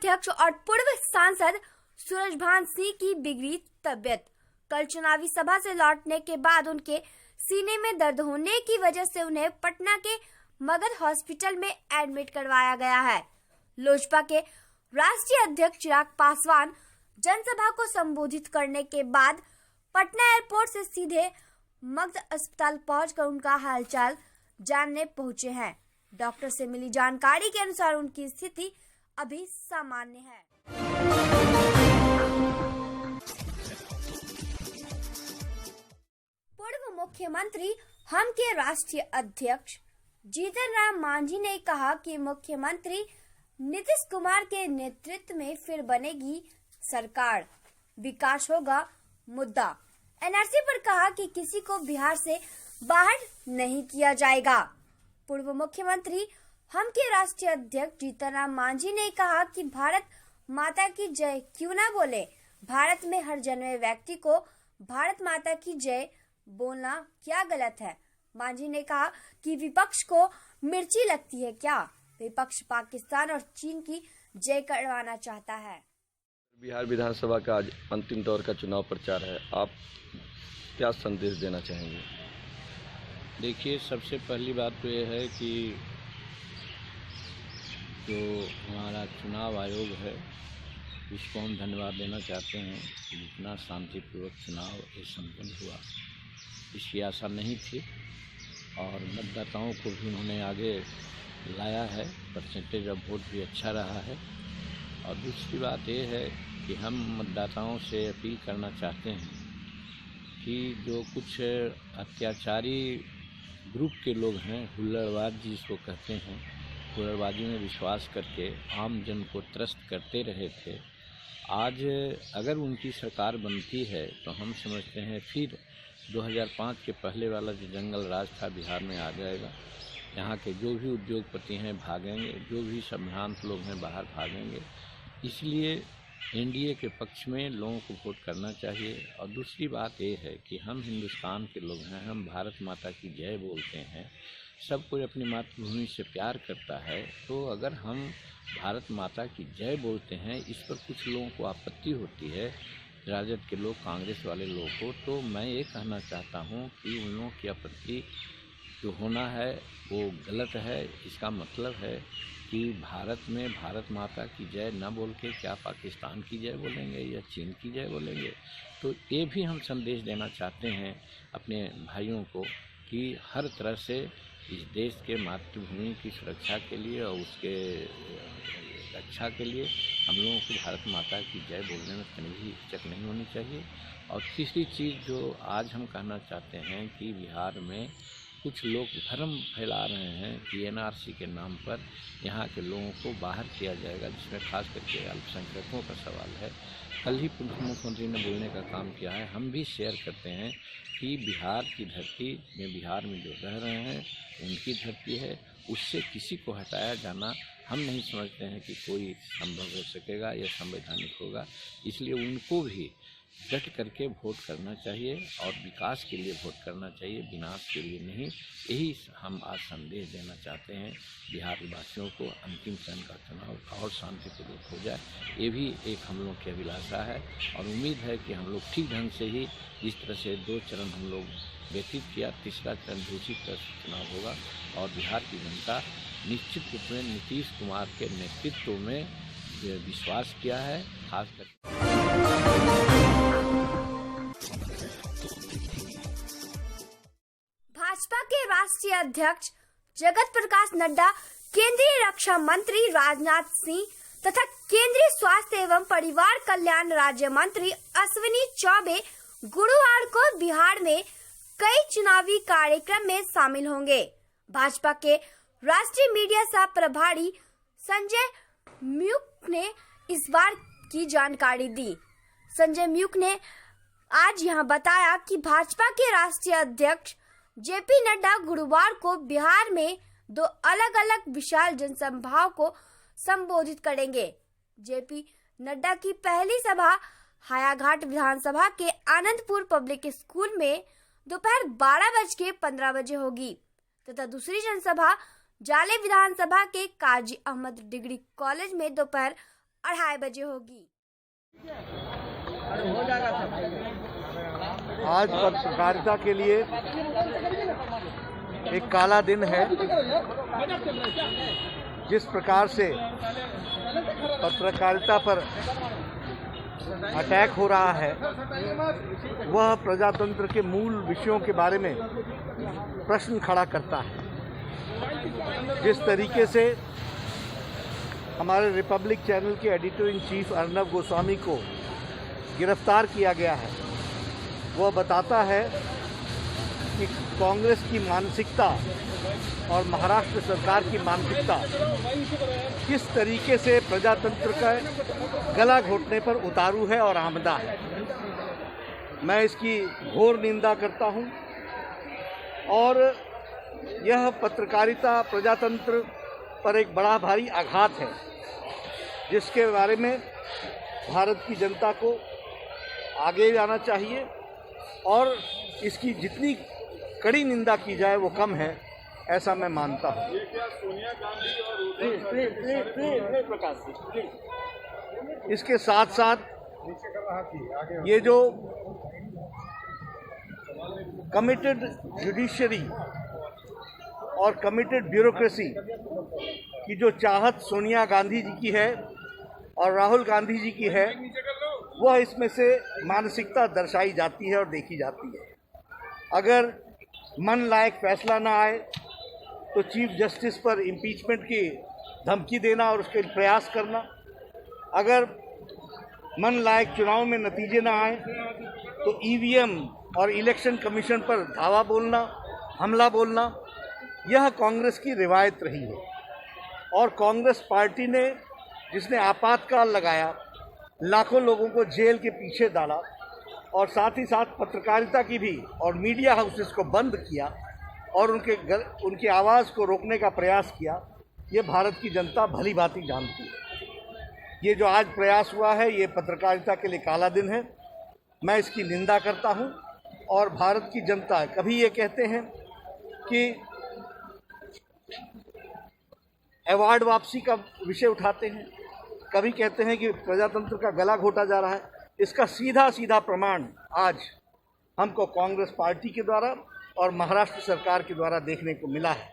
अध्यक्ष और पूर्व सांसद सूरजभान सिंह की बिगड़ी तबियत। कल चुनावी सभा से लौटने के बाद उनके सीने में दर्द होने की वजह से उन्हें पटना के मगध हॉस्पिटल में एडमिट करवाया गया है। लोजपा के राष्ट्रीय अध्यक्ष चिराग पासवान जनसभा को संबोधित करने के बाद पटना एयरपोर्ट से सीधे मगध अस्पताल पहुंचकर उनका हालचाल जानने पहुंचे हैं। डॉक्टर से मिली जानकारी के अनुसार उनकी स्थिति अभी सामान्य है। पूर्व मुख्यमंत्री हम के राष्ट्रीय अध्यक्ष जीतन राम मांझी ने कहा कि मुख्यमंत्री नीतीश कुमार के नेतृत्व में फिर बनेगी सरकार, विकास होगा मुद्दा। एनआरसी पर कहा कि किसी को बिहार से बाहर नहीं किया जाएगा। पूर्व मुख्यमंत्री हम के राष्ट्रीय अध्यक्ष जीतन राम मांझी ने कहा कि भारत माता की जय क्यों ना बोले। भारत में हर जन्मे व्यक्ति को भारत माता की जय बोलना क्या गलत है। मांझी ने कहा कि विपक्ष को मिर्ची लगती है क्या? विपक्ष पाकिस्तान और चीन की जय करवाना चाहता है। बिहार विधानसभा का आज अंतिम दौर का चुनाव प्रचार है, आप क्या संदेश देना चाहेंगे? देखिए, सबसे पहली बात तो ये है कि जो हमारा चुनाव आयोग है इसको हम धन्यवाद देना चाहते हैं कि जितना शांतिपूर्वक चुनाव ये संपन्न हुआ, इसकी आशा नहीं थी और मतदाताओं को भी उन्होंने आगे लाया है। परसेंटेज ऑफ वोट भी अच्छा रहा है। और दूसरी बात ये है कि हम मतदाताओं से अपील करना चाहते हैं कि जो कुछ अत्याचारी ग्रुप के लोग हैं, हुल्लड़बाज जिसको कहते हैं, हुल्लड़बाजी में विश्वास करके आम जन को त्रस्त करते रहे थे, आज अगर उनकी सरकार बनती है तो हम समझते हैं फिर 2005 के पहले वाला जो जंगल राज था बिहार में आ जाएगा। यहाँ के जो भी उद्योगपति हैं भागेंगे, जो भी संभ्रांत लोग हैं बाहर भागेंगे। इसलिए एनडीए के पक्ष में लोगों को वोट करना चाहिए। और दूसरी बात ये है कि हम हिंदुस्तान के लोग हैं, हम भारत माता की जय बोलते हैं, सब कोई अपनी मातृभूमि से प्यार करता है। तो अगर हम भारत माता की जय बोलते हैं, इस पर कुछ लोगों को आपत्ति होती है, राजद के लोग, कांग्रेस वाले लोगों को, तो मैं ये कहना चाहता हूँ कि उन लोगों की आपत्ति जो होना है वो गलत है। इसका मतलब है कि भारत में भारत माता की जय न बोल के क्या पाकिस्तान की जय बोलेंगे या चीन की जय बोलेंगे। तो ये भी हम संदेश देना चाहते हैं अपने भाइयों को कि हर तरह से इस देश के मातृभूमि की सुरक्षा के लिए और उसके रक्षा के लिए हम लोगों को भारत माता की जय बोलने में कहीं भी हिचक नहीं होनी चाहिए। और तीसरी चीज़ जो आज हम कहना चाहते हैं कि बिहार में कुछ लोग भ्रम फैला रहे हैं कि एनआरसी के नाम पर यहाँ के लोगों को बाहर किया जाएगा, जिसमें खास करके अल्पसंख्यकों का सवाल है। कल ही पूर्व मुख्यमंत्री ने बोलने का काम किया है। हम भी शेयर करते हैं कि बिहार की धरती में, बिहार में जो रह रहे हैं उनकी धरती है, उससे किसी को हटाया जाना हम नहीं समझते हैं कि कोई संभव हो सकेगा या संवैधानिक होगा। इसलिए उनको भी डट करके वोट करना चाहिए और विकास के लिए वोट करना चाहिए, विनाश के लिए नहीं। यही हम आज संदेश देना चाहते हैं बिहार वासियों को। अंतिम चरण का चुनाव और शांतिपूर्वक हो जाए, ये भी एक हम लोग की अभिलाषा है। और उम्मीद है कि हम लोग ठीक ढंग से ही जिस तरह से 2 चरण हम लोग व्यतीत किया, तीसरा चरण दूसरी तरह से चुनाव होगा और बिहार की जनता निश्चित रूप में नीतीश कुमार के नेतृत्व में विश्वास किया है। खासकर भाजपा के राष्ट्रीय अध्यक्ष जगत प्रकाश नड्डा, केंद्रीय रक्षा मंत्री राजनाथ सिंह तथा केंद्रीय स्वास्थ्य एवं परिवार कल्याण राज्य मंत्री अश्विनी चौबे गुरुवार को बिहार में कई चुनावी कार्यक्रम में शामिल होंगे। भाजपा के राष्ट्रीय मीडिया सह प्रभारी संजय म्यूक ने इस बार की जानकारी दी। संजय म्यूक ने आज यहां बताया कि भाजपा के राष्ट्रीय अध्यक्ष जेपी नड्डा गुरुवार को बिहार में 2 अलग अलग विशाल जनसभाओं को संबोधित करेंगे। जेपी नड्डा की पहली सभा हायाघाट विधानसभा के आनंदपुर पब्लिक स्कूल में दोपहर 12:15 होगी तथा दूसरी जनसभा जाले विधानसभा के काजी अहमद डिग्री कॉलेज में दोपहर 2:30 बजे होगी। आज पत्रकारिता के लिए एक काला दिन है। जिस प्रकार से पत्रकारिता पर अटैक हो रहा है वह प्रजातंत्र के मूल विषयों के बारे में प्रश्न खड़ा करता है। जिस तरीके से हमारे रिपब्लिक चैनल के editor in chief Arnab Goswami को गिरफ्तार किया गया है, वह बताता है कि कांग्रेस की मानसिकता और महाराष्ट्र सरकार की मानसिकता किस तरीके से प्रजातंत्र का गला घोटने पर उतारू है और आमदा है। मैं इसकी घोर निंदा करता हूं और यह पत्रकारिता प्रजातंत्र पर एक बड़ा भारी आघात है, जिसके बारे में भारत की जनता को आगे जाना चाहिए और इसकी जितनी कड़ी निंदा की जाए वो कम है, ऐसा मैं मानता हूँ। इसके साथ साथ ये जो कमिटेड जुडिशरी और कमिटेड ब्यूरोक्रेसी की जो चाहत सोनिया गांधी जी की है और राहुल गांधी जी की है, वह इसमें से मानसिकता दर्शाई जाती है और देखी जाती है। अगर मन लायक फैसला ना आए तो चीफ जस्टिस पर इम्पीचमेंट की धमकी देना और उसके प्रयास करना, अगर मन लायक चुनाव में नतीजे ना आए तो ईवीएम और इलेक्शन कमीशन पर धावा बोलना, हमला बोलना, यह कांग्रेस की रिवायत रही है। और कांग्रेस पार्टी ने जिसने आपातकाल लगाया, लाखों लोगों को जेल के पीछे डाला और साथ ही साथ पत्रकारिता की भी और मीडिया हाउसेस को बंद किया और उनकी आवाज़ को रोकने का प्रयास किया, ये भारत की जनता भली भांति जानती है। ये जो आज प्रयास हुआ है ये पत्रकारिता के लिए काला दिन है। मैं इसकी निंदा करता हूँ और भारत की जनता, कभी ये कहते हैं कि अवार्ड वापसी का विषय उठाते हैं, कभी कहते हैं कि प्रजातंत्र का गला घोटा जा रहा है। इसका सीधा सीधा प्रमाण आज हमको कांग्रेस पार्टी के द्वारा और महाराष्ट्र सरकार के द्वारा देखने को मिला है।